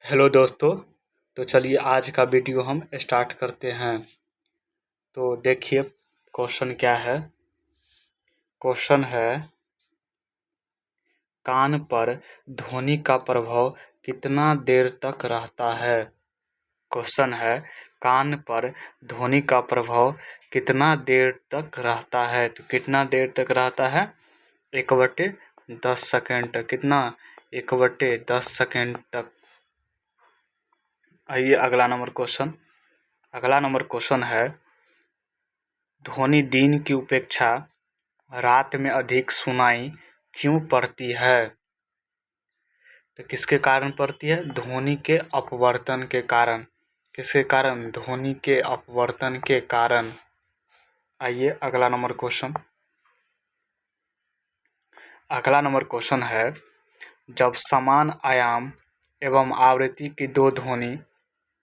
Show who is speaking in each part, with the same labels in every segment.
Speaker 1: Hello दोस्तों। तो चलिए आज का वीडियो हम स्टार्ट करते हैं। तो देखिए क्वेश्चन क्या है। क्वेश्चन है कान पर ध्वनि का प्रभाव कितना देर तक रहता है। क्वेश्चन है कान पर ध्वनि का प्रभाव कितना देर तक रहता है। तो कितना देर तक रहता है 1/10 सेकेंड तक। कितना 1/10 सेकेंड तक। आइए अगला नंबर क्वेश्चन है ध्वनि दिन की अपेक्षा रात में अधिक सुनाई क्यों पड़ती है। तो किसके कारण पड़ती है? ध्वनि के अपवर्तन के कारण। किसके कारण? ध्वनि के अपवर्तन के कारण। आइए अगला नंबर क्वेश्चन है जब समान आयाम एवं आवृत्ति की दो ध्वनि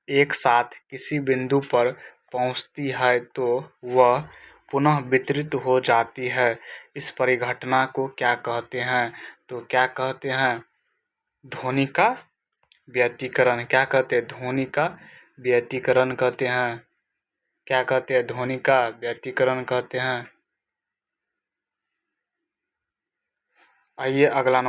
Speaker 1: एक साथ किसी बिंदु पर पहुंचती है तो वह पुनः वितरित हो जाती है। इस परिघटना को क्या कहते हैं? तो क्या कहते हैं? ध्वनि का व्यतिकरण। क्या कहते हैं? ध्वनि का व्यतिकरण कहते हैं। क्या कहते हैं? ध्वनि का व्यतिकरण कहते हैं। आइए अगला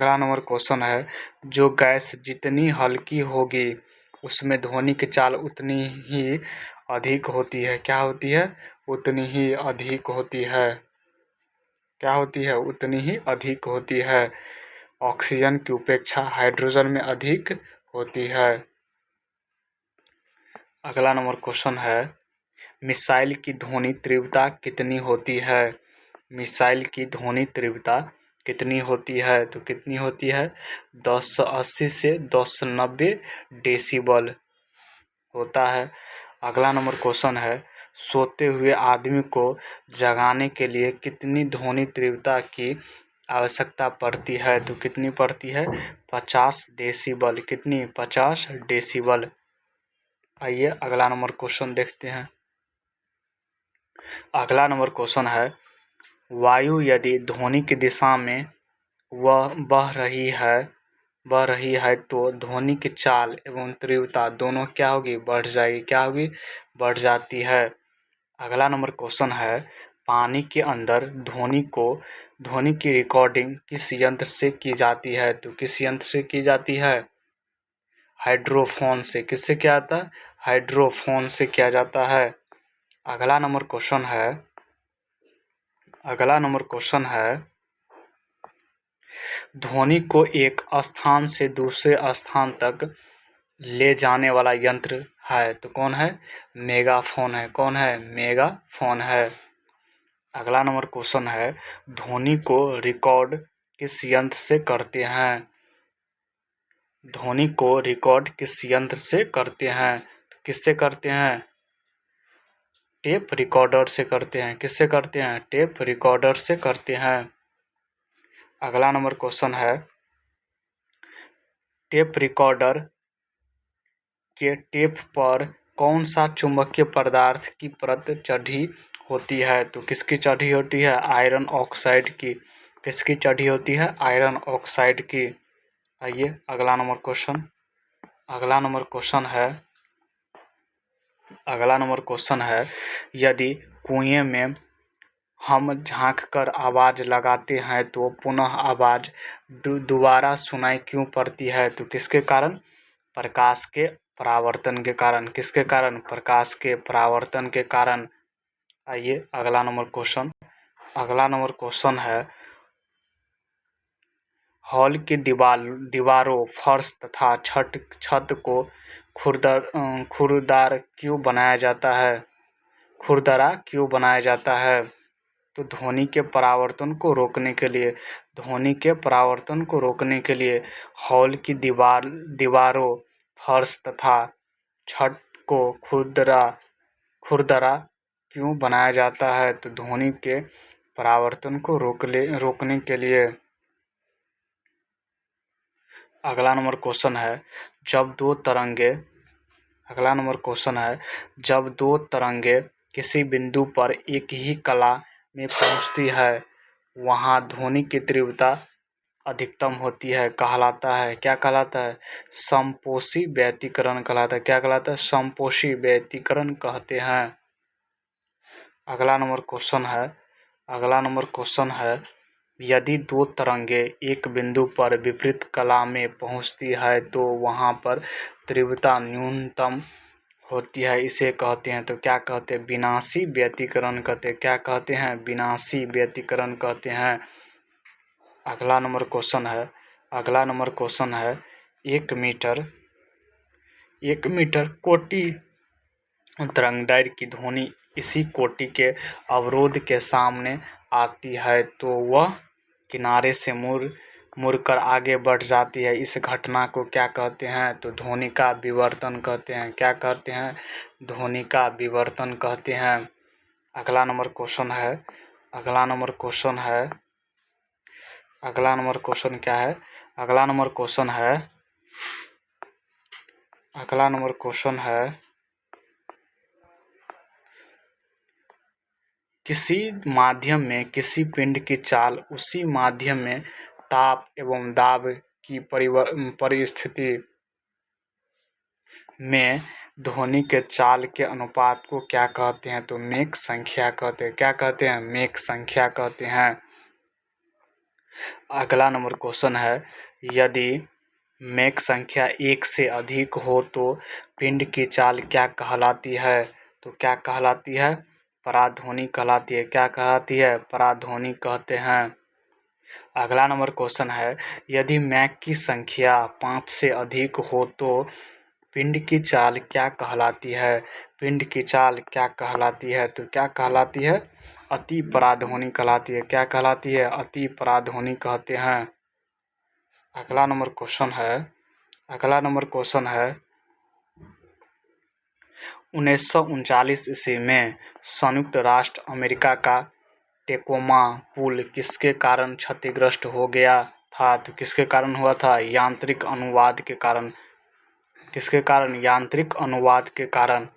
Speaker 1: नंबर क्वेश्चन है जो गैस जितनी हल्की होगी उसमें ध्वनि की चाल उतनी ही अधिक होती है। क्या होती है? उतनी ही अधिक होती है। क्या होती है? उतनी ही अधिक होती है। ऑक्सीजन की उपेक्षा हाइड्रोजन में अधिक होती है। अगला नंबर क्वेश्चन है मिसाइल की ध्वनि तीव्रता कितनी होती है। मिसाइल की ध्वनि तीव्रता कितनी होती है? तो कितनी होती है? 1080 से 1090 डेसिबल होता है। अगला नंबर क्वेश्चन है सोते हुए आदमी को जगाने के लिए कितनी ध्वनि तीव्रता की आवश्यकता पड़ती है? तो कितनी पड़ती है? 50 डेसिबल। कितनी? 50 डेसिबल। आइए अगला नंबर क्वेश्चन देखते हैं। अगला नंबर क्वेश्चन है वायु यदि ध्वनि की दिशा में वह बह रही है तो ध्वनि की चाल एवं तीव्रता दोनों क्या होगी? बढ़ जाएगी। क्या होगी? बढ़ जाती है। अगला नंबर क्वेश्चन है पानी के अंदर ध्वनि की रिकॉर्डिंग किस यंत्र से की जाती है? तो किस यंत्र से की जाती है? हाइड्रोफोन से। किससे किया जाता है? हाइड्रोफोन से किया जाता है। अगला नंबर क्वेश्चन है ध्वनि को एक स्थान से दूसरे स्थान तक ले जाने वाला यंत्र है तो कौन है? मेगाफोन है। कौन है? मेगाफोन है। अगला नंबर क्वेश्चन है ध्वनि को रिकॉर्ड किस यंत्र से करते हैं? ध्वनि को रिकॉर्ड किस यंत्र से करते हैं? तो किससे करते हैं? टेप रिकॉर्डर से करते हैं। किससे करते हैं? टेप रिकॉर्डर से करते हैं। अगला नंबर क्वेश्चन है टेप रिकॉर्डर के टेप पर कौन सा चुंबकीय पदार्थ की परत चढ़ी होती है? तो किसकी चढ़ी होती है? आयरन ऑक्साइड की। किसकी चढ़ी होती है? आयरन ऑक्साइड की। आइए अगला नंबर क्वेश्चन है यदि कुएं में हम झांककर आवाज लगाते हैं तो पुनः आवाज दोबारा सुनाई क्यों पड़ती है? तो किसके कारण? प्रकाश के परावर्तन के कारण। किसके कारण? प्रकाश के परावर्तन के कारण। आइए अगला नंबर क्वेश्चन है हॉल की दीवारों फर्श तथा छत को खुरदरा क्यों बनाया जाता है? तो ध्वनि के परावर्तन को रोकने के लिए हॉल की दीवारों फर्श तथा छत को खुरदरा क्यों बनाया जाता है? तो ध्वनि के परावर्तन को रोकने के लिए। अगला नंबर क्वेश्चन है जब दो तरंगे किसी बिंदु पर एक ही कला में पहुंचती है वहाँ ध्वनि की तीव्रता अधिकतम होती है, कहलाता है, क्या कहलाता है? समपोषी व्यतिकरण कहलाता है। क्या कहलाता है? समपोषी व्यतिकरण कहते हैं। अगला नंबर क्वेश्चन है यदि दो तरंगें एक बिंदु पर विपरीत कला में पहुंचती है तो वहां पर तीव्रता न्यूनतम होती है, इसे कहते हैं, तो क्या कहते हैं? विनाशी व्यतिकरण कहते हैं। क्या कहते हैं? विनाशी व्यतिकरण कहते हैं। अगला नंबर क्वेश्चन है 1 मीटर कोटि तरंगदैर्घ्य की ध्वनि इसी कोटि के अवरोध के सामने आती है तो वह किनारे से मुड़कर आगे बढ़ जाती है। इस घटना को क्या कहते हैं? तो ध्वनि का विवर्तन कहते हैं। क्या कहते हैं? ध्वनि का विवर्तन कहते हैं। अगला नंबर क्वेश्चन क्या है? अगला नंबर क्वेश्चन है किसी माध्यम में किसी पिंड की चाल उसी माध्यम में ताप एवं दाब की परिस्थिति में ध्वनि के चाल के अनुपात को क्या कहते हैं? तो मेक संख्या कहते हैं। क्या कहते हैं? मेक संख्या कहते हैं। अगला नंबर क्वेश्चन है यदि मेक संख्या 1 से अधिक हो तो पिंड की चाल क्या कहलाती है? तो क्या कहलाती है? पराध्वनि कहलाती है। क्या कहलाती है? पराध्वनि कहते हैं। अगला नंबर क्वेश्चन है यदि मैक की संख्या 5 से अधिक हो तो पिंड की चाल क्या कहलाती है? पिंड की चाल क्या कहलाती है? तो क्या कहलाती है? अति पराध्वनि कहलाती है। क्या कहलाती है? अति पराध्वनि कहते हैं। अगला नंबर क्वेश्चन है 1939 ईस्वी में संयुक्त राष्ट्र अमेरिका का टेकोमा पुल किसके कारण क्षतिग्रस्त हो गया था? तो किसके कारण हुआ था? यांत्रिक अनुवाद के कारण। किसके कारण? यांत्रिक अनुवाद के कारण।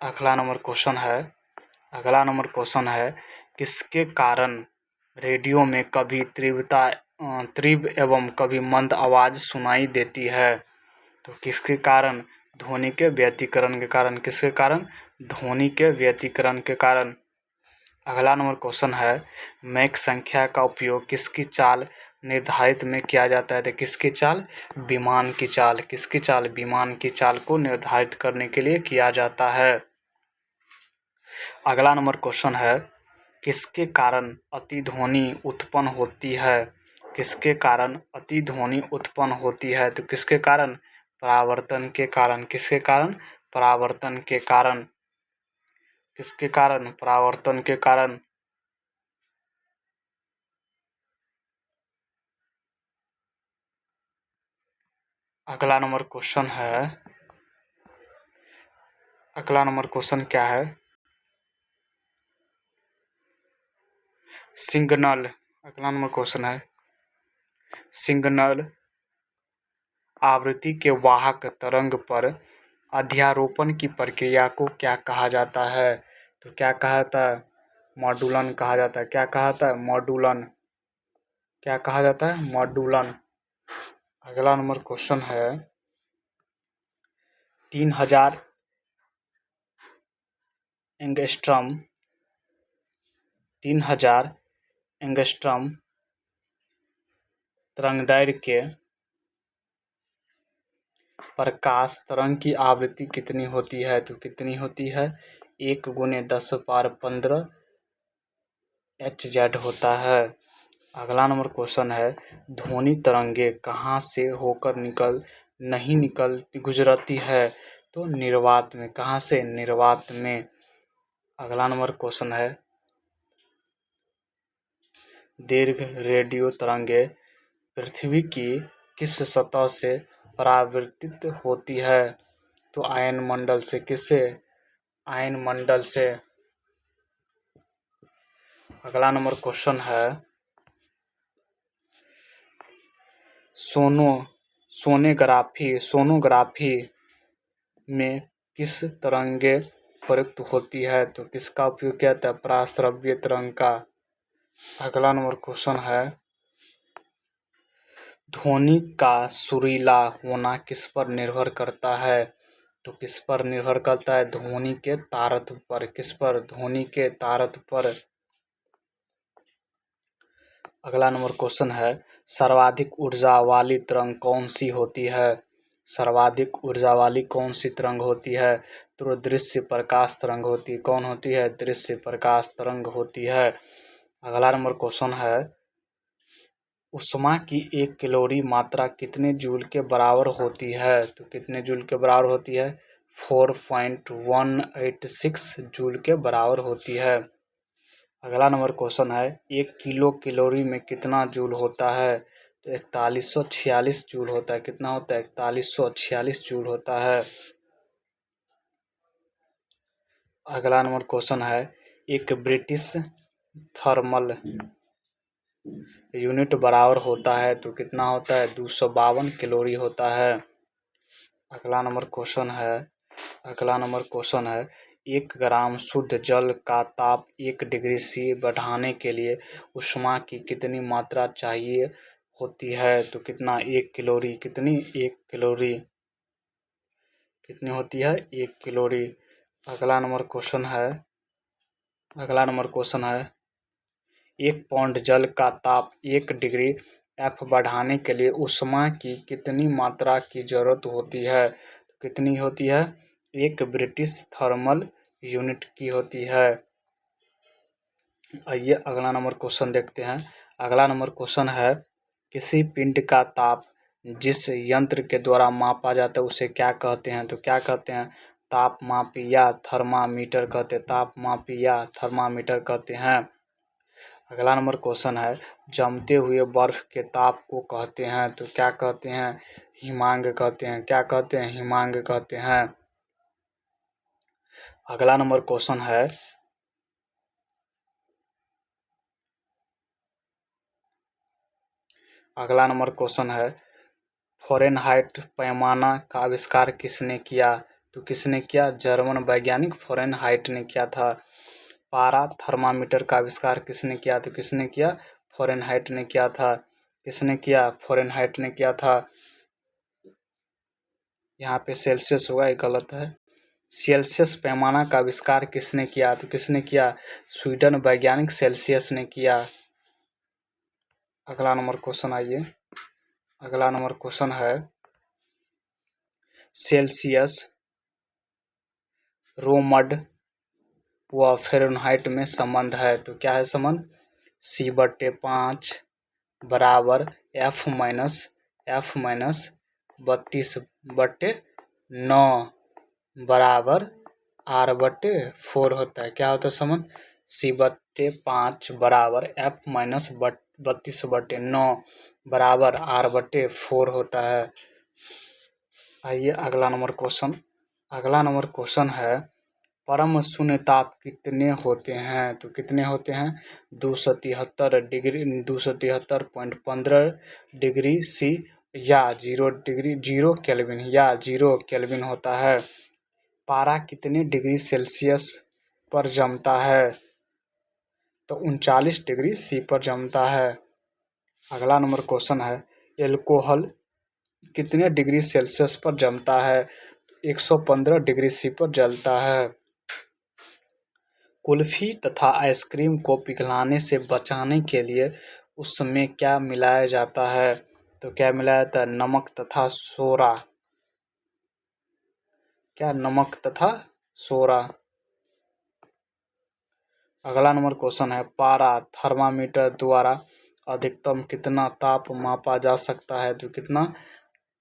Speaker 1: अगला नंबर क्वेश्चन है किसके कारण रेडियो में कभी तीव्र एवं कभी मंद आवाज सुनाई देती है? तो किसके कारण? ध्वनि के व्यतिकरण के कारण। किसके कारण? ध्वनि के व्यतिकरण के कारण। अगला नंबर क्वेश्चन है मैक संख्या का उपयोग किसकी चाल निर्धारित में किया जाता है? तो किसकी चाल? विमान की चाल। किसकी चाल? विमान की चाल को निर्धारित करने के लिए किया जाता है। अगला नंबर क्वेश्चन है किसके कारण अतिध्वनि उत्पन्न होती है? किसके कारण अतिध्वनि उत्पन्न होती है? तो किसके कारण? परावर्तन के कारण। किसके कारण? परावर्तन के कारण। किसके कारण? परावर्तन के कारण। अगला नंबर क्वेश्चन क्या है? सिग्नल। अगला नंबर क्वेश्चन है सिग्नल आवृत्ति के वाहक तरंग पर अध्यारोपण की प्रक्रिया को क्या कहा जाता है? तो क्या कहा जाता है? मॉड्यूलन कहा जाता है। क्या कहा जाता है? मॉड्यूलन। क्या कहा जाता है? मॉड्यूलन। अगला नंबर क्वेश्चन है 3000 एंगस्ट्रॉम 3000 एंगस्ट्रॉम तरंगदैर्घ्य के प्रकाश तरंग की आवृत्ति कितनी होती है? तो कितनी होती है? 1 × 10⁻15 Hz होता है। अगला नंबर क्वेश्चन है ध्वनि तरंगे कहाँ से होकर गुजरती है? तो निर्वात में। कहाँ से? निर्वात में। अगला नंबर क्वेश्चन है दीर्घ रेडियो तरंगे पृथ्वी की किस सतह से परावर्तित होती है? तो आयनमंडल से। किससे? आयनमंडल से। अगला नंबर क्वेश्चन है सोनोग्राफी में किस तरंगे प्रयुक्त होती है? तो किसका उपयोग किया जाता है? पराश्रव्य तरंग का। अगला नंबर क्वेश्चन है, ध्वनि का सुरीला होना किस पर निर्भर करता है? तो किस पर निर्भर करता है? ध्वनि के तारतम्य पर। किस पर? ध्वनि के तारतम्य पर। अगला नंबर क्वेश्चन है, सर्वाधिक ऊर्जा वाली तरंग कौन सी होती है? सर्वाधिक ऊर्जा वाली कौन सी तरंग होती है? तो दृश्य प्रकाश तरंग होती है। कौन होती है? दृश्य प्रकाश तरंग होती है। अगला नंबर क्वेश्चन है, ऊष्मा की 1 कैलोरी मात्रा कितने जूल के बराबर होती है? तो कितने जूल के बराबर होती है? 4.186 जूल के बराबर होती है। अगला नंबर क्वेश्चन है, 1 किलो कैलोरी में कितना जूल होता है? तो 4146 जूल होता है। कितना होता है? 4146 जूल होता है। अगला नंबर क्वेश्चन है, एक ब्रिटिश थर्मल यूनिट बराबर होता है। तो कितना होता है? 252 कैलोरी होता है। अगला नंबर क्वेश्चन है, 1 ग्राम शुद्ध जल का ताप 1 डिग्री सी बढ़ाने के लिए ऊष्मा की कितनी मात्रा चाहिए होती है? तो कितना? 1 कैलोरी। कितनी? 1 कैलोरी। कितनी होती है? 1 कैलोरी। अगला नंबर क्वेश्चन है, 1 पाउंड जल का ताप 1 डिग्री एफ बढ़ाने के लिए ऊष्मा की कितनी मात्रा की जरूरत होती है? कितनी होती है? 1 ब्रिटिश थर्मल यूनिट की होती है। आइए अगला नंबर क्वेश्चन देखते हैं। अगला नंबर क्वेश्चन है, किसी पिंड का ताप जिस यंत्र के द्वारा मापा जाता है उसे क्या कहते हैं? तो क्या कहते हैं? तापमापी या थर्मामीटर कहते हैं। तापमापी या थर्मामीटर कहते हैं। अगला नंबर क्वेश्चन है, जमते हुए बर्फ के ताप को कहते हैं। तो क्या कहते हैं? हिमांक कहते हैं। क्या कहते हैं? हिमांक कहते हैं। अगला नंबर क्वेश्चन है, फ़ारेनहाइट पैमाना का आविष्कार किसने किया? तो किसने किया? जर्मन वैज्ञानिक फ़ारेनहाइट ने किया था। पारा थर्मामीटर का आविष्कार किसने किया? तो किसने किया? फ़ारेनहाइट ने किया था। किसने किया? फ़ारेनहाइट ने किया था। यहाँ पे सेल्सियस होगा, ये गलत है। सेल्सियस पैमाना का आविष्कार किसने किया? तो किसने किया? स्वीडन वैज्ञानिक सेल्सियस ने किया। अगला नंबर क्वेश्चन आइए। अगला नंबर क्वेश्चन है, सेल्सियस, रोमड व फ़ारेनहाइट में संबंध है। तो क्या है संबंध? C/5 बराबर F माइनस 32/9 बराबर R/4 होता है। क्या होता है संबंध? C/5 बराबर F माइनस 32/9 बराबर R/4 होता है। आइए अगला नंबर क्वेश्चन है, परम शून्य ताप कितने होते हैं? तो कितने होते हैं? 273.15 डिग्री सी या 0 केल्विन होता है। पारा कितने डिग्री सेल्सियस पर जमता है? तो 39 डिग्री सी पर जमता है। अगला नंबर क्वेश्चन है, एल्कोहल कितने डिग्री सेल्सियस पर जमता है? 115 डिग्री सी पर जलता है। कुल्फी तथा आइसक्रीम को पिघलाने से बचाने के लिए उसमें क्या मिलाया जाता है? तो क्या मिलाया जाता है? नमक तथा सोडा। क्या? नमक तथा सोडा। अगला नंबर क्वेश्चन है, पारा थर्मामीटर द्वारा अधिकतम कितना ताप मापा जा सकता है? तो कितना?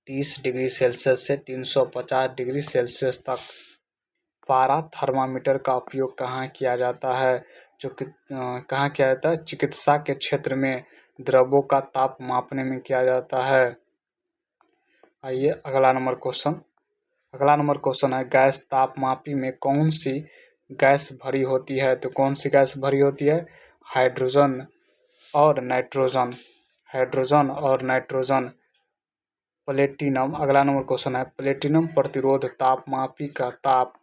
Speaker 1: 30 डिग्री सेल्सियस से 350 डिग्री सेल्सियस तक। पारा थर्मामीटर का उपयोग कहाँ किया जाता है? कहाँ किया जाता है? चिकित्सा के क्षेत्र में द्रवों का ताप मापने में किया जाता है। आइए अगला नंबर क्वेश्चन है, गैस तापमापी में कौन सी गैस भरी होती है? तो कौन सी गैस भरी होती है? हाइड्रोजन और नाइट्रोजन। प्लेटिनम। अगला नंबर क्वेश्चन है, प्लेटिनम प्रतिरोध तापमापी का ताप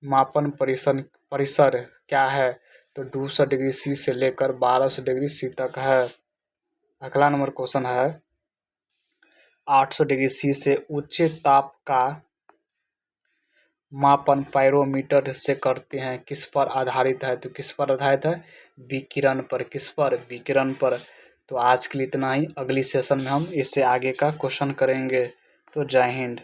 Speaker 1: मापन परिसर क्या है? तो 200 डिग्री सी से लेकर 1200 डिग्री सी तक है। अगला नंबर क्वेश्चन है 800 डिग्री सी से उच्च ताप का मापन पायरोमीटर से करते हैं, किस पर आधारित है? तो किस पर आधारित है? विकिरण पर। किस पर? विकिरण पर। तो आज के लिए इतना ही। अगली सेशन में हम इससे आगे का क्वेश्चन करेंगे। तो जय हिंद।